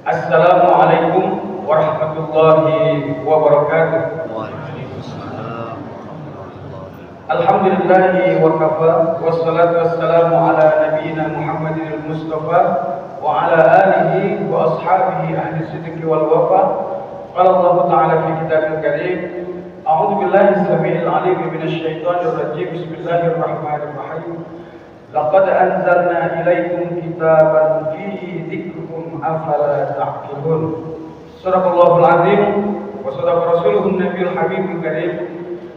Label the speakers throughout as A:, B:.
A: Assalamualaikum warahmatullahi wabarakatuh.
B: Waalaikumsalam warahmatullahi.
A: Alhamdulillahi wa kafa, wassalatu wassalamu ala nabiyyina Muhammadin al-Mustafa wa ala alihi wa ashabihi ahli sidqi wal wafa. Qala Allah Ta'ala fi kitabil karim, a'udzu billahi as-sami'il 'alim minasy syaithanir rajim. Bismillahirrahmanirrahim. Laqad anzalna ilaikum kitaban fihi dzikrukum afala ta'qilun. Sadaqallahul azim wa sadaqa rasuluhun nabiyul habibul karim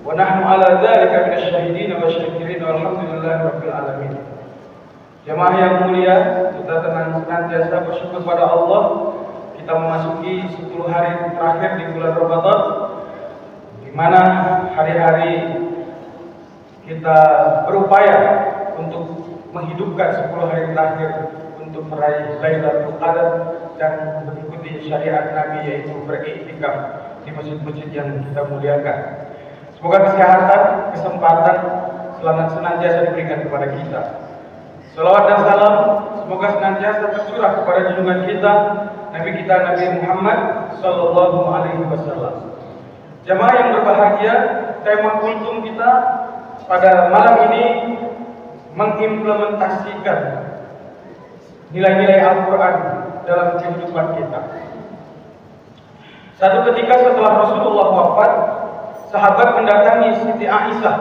A: wa nahnu ala dzalika minasy syahidin wa syakirin walhamdulillahi rabbil alamin. Jemaah yang mulia, kita senantiasa bersyukur pada Allah. Kita memasuki 10 hari terakhir di bulan Ramadan, di mana hari-hari kita berupaya untuk menghidupkan 10 hari terakhir untuk meraih Lailatul Qadar dan mengikuti syariat Nabi, yaitu beriktikaf di masjid-masjid yang kita muliakan. Semoga kesehatan, kesempatan senantiasa diberikan kepada kita. Salawat dan salam semoga senantiasa tercurah kepada junjungan kita, Nabi kita Nabi Muhammad sallallahu alaihi wasallam. Jemaah yang berbahagia, tema kultum kita pada malam ini mengimplementasikan nilai-nilai Al-Quran dalam kehidupan kita. Satu ketika setelah Rasulullah wafat, sahabat mendatangi Siti Aisyah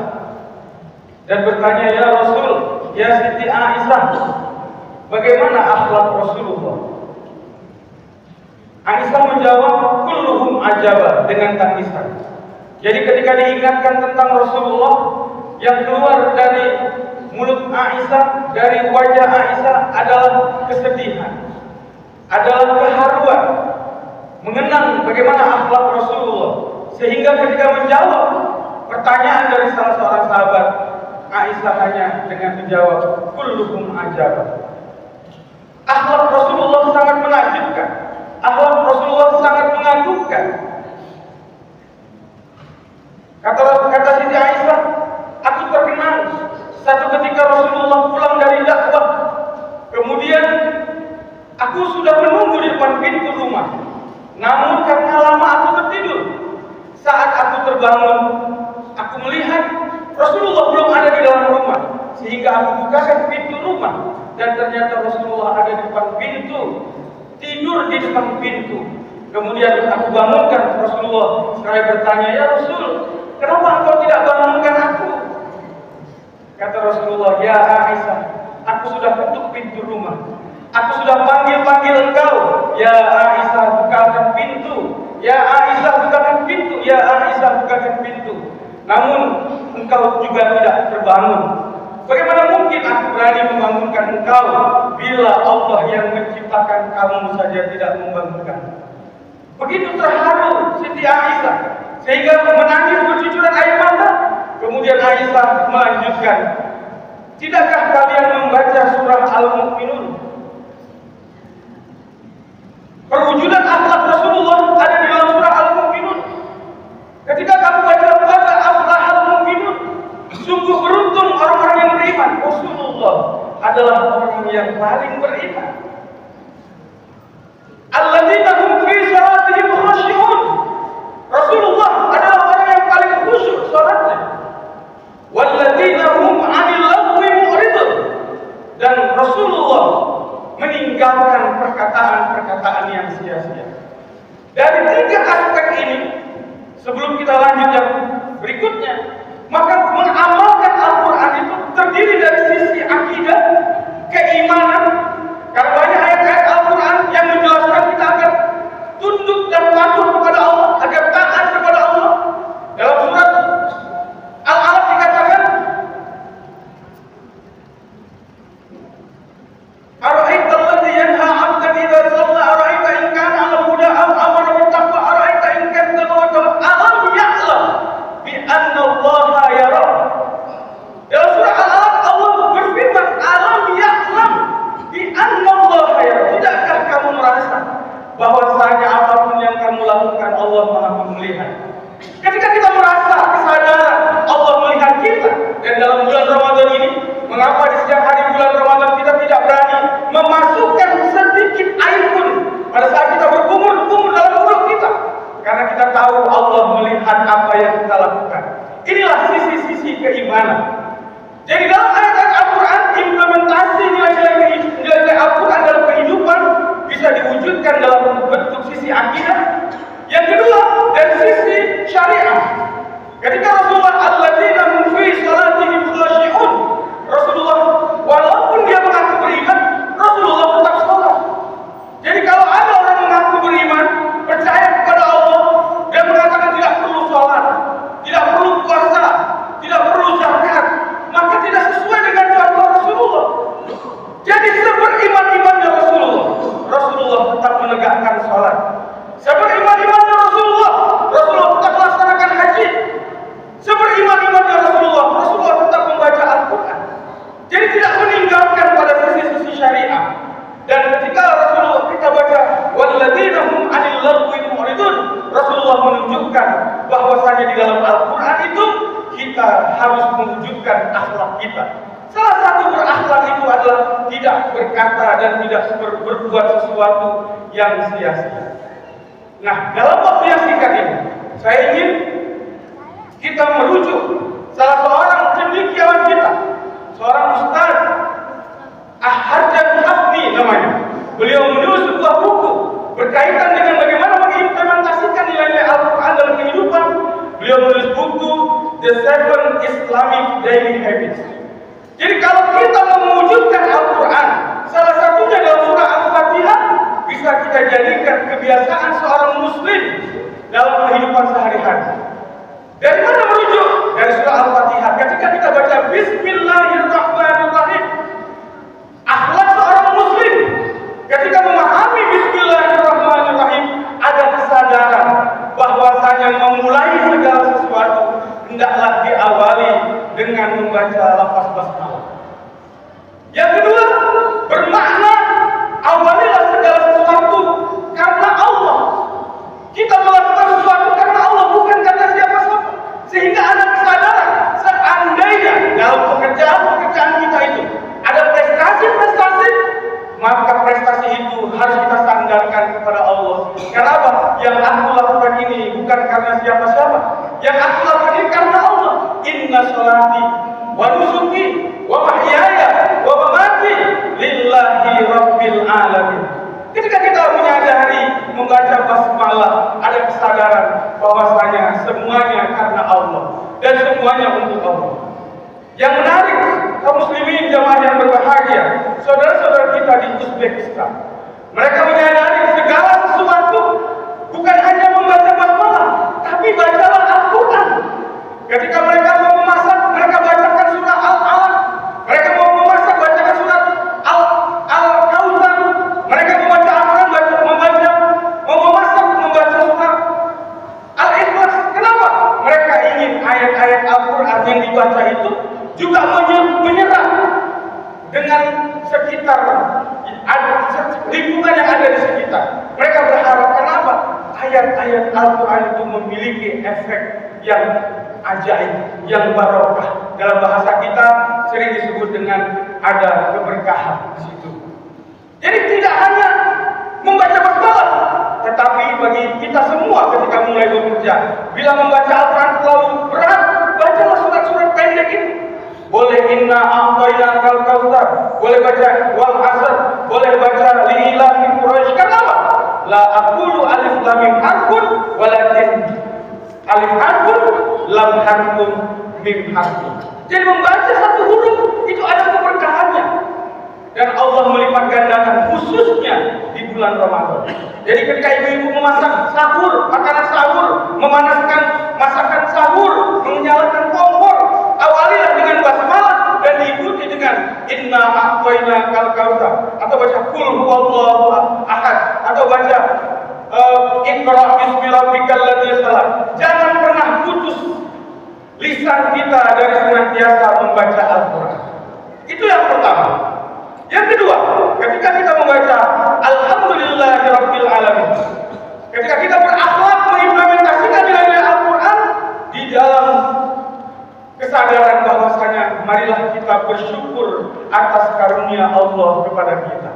A: dan bertanya, "Ya Rasul, ya Siti Aisyah, bagaimana akhlak Rasulullah?" Aisyah menjawab, "Kulluhum ajaba," dengan tangisan. Jadi ketika diingatkan tentang Rasulullah, yang keluar dari mulut Aisyah, dari wajah Aisyah adalah kesedihan, adalah keharuan, mengenang bagaimana akhlak Rasulullah. Sehingga ketika menjawab pertanyaan dari salah seorang sahabat, Aisyah hanya dengan menjawab, "Kulluhum ajab." Akhlak Rasulullah sangat menakjubkan, akhlak Rasulullah sangat mengagumkan. Kata Siti Aisyah, "Aku terkenal satu ketika Rasulullah pulang dari dakwah, kemudian aku sudah menunggu di depan pintu rumah. Namun karena lama aku tertidur, saat aku terbangun, aku melihat Rasulullah belum ada di dalam rumah, sehingga aku bukakan pintu rumah dan ternyata Rasulullah ada di depan pintu, tidur di depan pintu. Kemudian aku bangunkan Rasulullah. Saya bertanya, 'Ya Rasul, kenapa engkau tidak bangunkan aku?' Kata Rasulullah, 'Ya Aisyah, aku sudah ketuk pintu rumah. Aku sudah panggil engkau. Ya Aisyah, bukakan pintu. Ya Aisyah, bukakan pintu. Ya Aisyah, bukakan pintu. Namun engkau juga tidak terbangun. Bagaimana mungkin aku berani membangunkan engkau bila Allah yang menciptakan kamu saja tidak membangunkan?' Begitu terharu Siti Aisyah sehingga menangis bercucuran air mata. Kemudian Aisyah melanjutkan, 'Tidakkah kalian membaca surah Al-Mu'minun? Perwujudan akhlak Rasulullah ada di dalam surah Al-Mu'minun. Ketika kamu baca aflahal mu'minun, sungguh beruntung orang-orang yang beriman. Rasulullah adalah orang yang paling beriman. Alladzina hum fi salatihim khashi'un. Rasulullah adalah orang yang paling khusyuk salatnya. Walladzina hum 'anil lagwi mu'ridun. Dan Rasulullah meninggalkan perkataan-perkataan yang sia-sia. Dari 3 aspek ini, sebelum kita lanjut yang berikutnya, maka mengamalkan Al-Quran itu terdiri dari sisi akidah, keimanan. Karena banyak ayat-ayat Al-Quran yang menjelaskan kita agar tunduk dan patuh kepada Allah, agar taat kepada Allah. Dalam surat Al-Alaq dikatakan, "Ara'aita alladzi yanha 'abdan idza shalla, ara'aita in kana 'ala huda aw amara bil taqwa, ara'aita in kadzdzaba wa tawalla, alam ya'lam bi anna Allaha yara." gimana? Jadi dalam ayat-ayat Al-Quran, implementasi nilai-nilai Al-Quran dalam kehidupan bisa diwujudkan dalam bentuk sisi akidah. Yang kedua, dari sisi syariah. Ketika Rasulullah alladzina hum fi salatihim khashi'un, Rasulullah walaupun dia mengaku beriman, Rasulullah tetap sholat. Jadi kalau ada orang mengaku beriman, percaya kepada Allah, dan mengatakan tidak perlu sholat, tidak perlu puasa, tidak perlu zakat, maka tidak sesuai dengan contoh Rasulullah. Jadi seberiman-imannya Rasulullah tetap menegakkan sholat. Seberiman-imannya Rasulullah tetap melaksanakan haji. Seberiman-imannya Rasulullah tetap membaca Al-Quran. Jadi tidak meninggalkan pada sisi-sisi syariah. Dan ketika Rasulullah kita baca walladzina hum 'anil lagwi mu'ridun, Rasulullah menunjukkan bahwasanya di dalam Al-Quran itu kita harus mewujudkan akhlak kita. Salah satu berakhlak itu adalah tidak berkata dan tidak berbuat sesuatu yang sia-sia. Nah, dalam waktu yang singkat ini, saya ingin kita merujuk salah seorang cendekiawan kita, seorang ustaz, Ahharjan Hafni namanya. Beliau menulis sebuah buku berkaitan dengan bagaimana mengimplementasikan nilai-nilai Al-Quran dalam kehidupan. Beliau menulis buku The Seven Islamic Daily Habits. Jadi kalau kita mewujudkan Al-Quran, salah satunya dalam surah Al-Fatihah, bisa kita jadikan kebiasaan seorang muslim dalam kehidupan sehari-hari. Dari mana merujuk? Dari surah Al-Fatihah. Ketika kita baca Bismillahirrahmanirrahim, akhlak seorang muslim ketika memahami Bismillahirrahmanirrahim, ada kesadaran bahwasanya memulai segala sesuatu hendaklah diawali dengan membaca lafaz basmalah. Yang kedua, bermakna awalilah segala sesuatu karena Allah. Kita melakukan sesuatu karena Allah, bukan karena siapa-siapa. Sehingga ada kesadaran, seandainya dalam pekerjaan kita itu ada prestasi-prestasi, maka prestasi itu harus kita sandarkan kepada Allah. Kenapa? Yang aku lakukan ini bukan karena siapa-siapa. Yang aku lakukan ini karena Allah. Inna sholati wa nusuki wa mahyaya wa mamati lillahi rabbil alamin. Ketika kita menyadari membaca basmalah, ada kesadaran bahwasanya semuanya karena Allah dan semuanya untuk Allah. Yang menarik, kaum muslimin jamaah yang berbahagia, saudara-saudara kita di Uzbekistan, mereka menyadari segala sesuatu bukan hanya membaca basmalah, tapi bacalah Al-Quran. Ketika mereka mau memasak, mereka bacakan surah Al-Alaq. Mereka mau memasak, bacakan surah Al-Kautsar. Mereka membaca Al-Quran, mau memasak, membaca surah Al-Ikhlas. Kenapa? Mereka ingin ayat-ayat Al-Quran yang dibaca itu juga menyerap dengan sekitar lingkungan yang ada di sekitar. Mereka berharap, kenapa? Ayat-ayat Al-Quran itu memiliki efek yang ajaib, yang barokah. Dalam bahasa kita sering disebut dengan ada keberkahan di situ. Jadi tidak hanya membaca basmalah, tetapi bagi kita semua ketika mulai bekerja, bila membaca Al-Quran terlalu berat, bacalah surat-surat pendek ini. Boleh inna a'tainakal kautsar, boleh baca wal asr, boleh baca liila fi Quraisy. Kenapa? La aqulu alif lam mim harfun walakin alif harfun lam harfun mim harfun. Jadi membaca satu huruf itu ada keberkahannya. Dan Allah melipat gandakan khususnya di bulan Ramadan. Jadi ketika ibu-ibu memasak sahur, makanan sahur, memanaskan masakan sahur, menyalakan kompor, awalilah dengan basmalah dan diikuti dengan inna a'tainakal kautsar, atau baca qul huwallahu ahad, atau baca iqra bismi rabbikal ladzi khalaq. Jangan pernah putus lisan kita dari senantiasa membaca Al-Quran. Itu yang pertama. Yang kedua, ketika kita membaca Alhamdulillahirabbil alamin, ketika kita berakhlak mengimplementasikan nilai-nilai Al-Quran di dalam kesadaran bahwasanya marilah kita bersyukur atas karunia Allah kepada kita.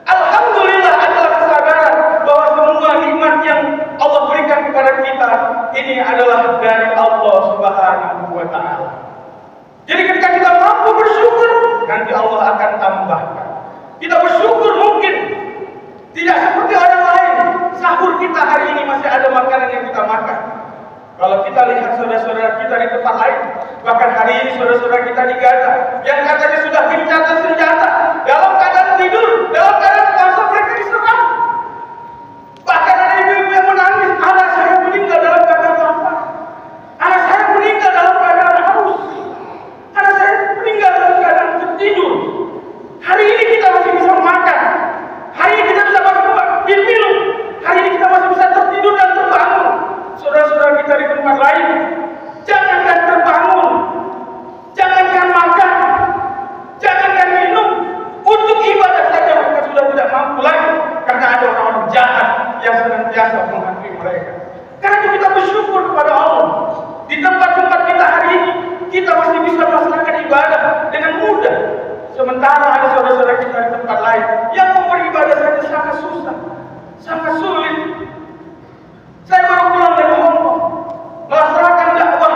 A: Alhamdulillah adalah kesadaran bahwa semua nikmat yang Allah berikan kepada kita ini adalah dari Allah Subhanahu wa taala. sahur kita hari ini masih ada makanan yang kita makan. Kalau kita lihat saudara-saudara kita di tempat lain, bahkan hari ini saudara-saudara kita di Gaza, yang katanya sudah gencatan senjata, dalam keadaan tidur, dalam keadaan puasa mereka diserang. Bahkan ada ibu-ibu yang menangis, anak saya meninggal dalam keadaan lapar, anak saya meninggal dalam keadaan haus, anak saya meninggal dalam keadaan tertidur. Hari ini kita masih bisa makan, hari ini kita bisa minum, hari ini kita masih bisa tertidur dan terbangun. Saudara-saudara kita di tempat lain, jangankan terbangun, jangankan makan, jangankan minum, untuk ibadah saja mereka sudah tidak mampu lagi, karena ada orang-orang jahat yang senantiasa menghantui mereka. Karena itu kita bersyukur kepada Allah, di tempat-tempat kita hari ini kita masih bisa melaksanakan ibadah dengan mudah. Sementara ada saudara-saudara kita di tempat lain yang mau beribadah saja sangat susah, sangat sulit. Saya baru pulang dari Hongkong, melaksanakan dakwah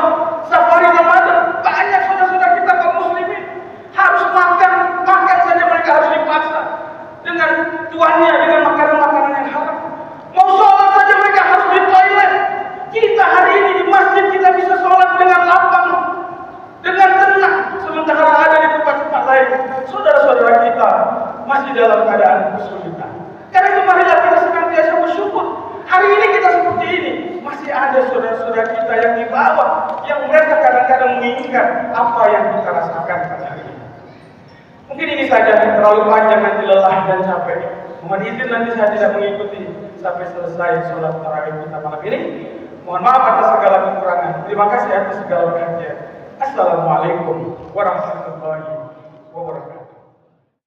A: safari Ramadan. Banyak saudara-saudara kita kaum muslimin harus makan saja mereka harus dipaksa dengan tuannya, dengan makanan-makanan yang haram. Mau sholat saja mereka harus di toilet. Kita hari ini di masjid kita bisa sholat dengan lapang, dengan tenang. Sementara ada di tempat-tempat lain, saudara-saudara kita masih dalam keadaan kesulitan. Karena itu marilah kita senantiasa bersyukur. Hari ini kita seperti ini, masih ada saudara-saudara kita yang di bawah, yang mereka kadang-kadang menginginkan apa yang kita rasakan pada hari ini. Mungkin ini saja, terlalu panjang nanti lelah dan capek. Mohon izin nanti saya tidak mengikuti sampai selesai sholat tarawih kita malam ini. Mohon maaf atas segala kekurangan. Terima kasih atas segala perhatian. Assalamualaikum warahmatullahi wabarakatuh.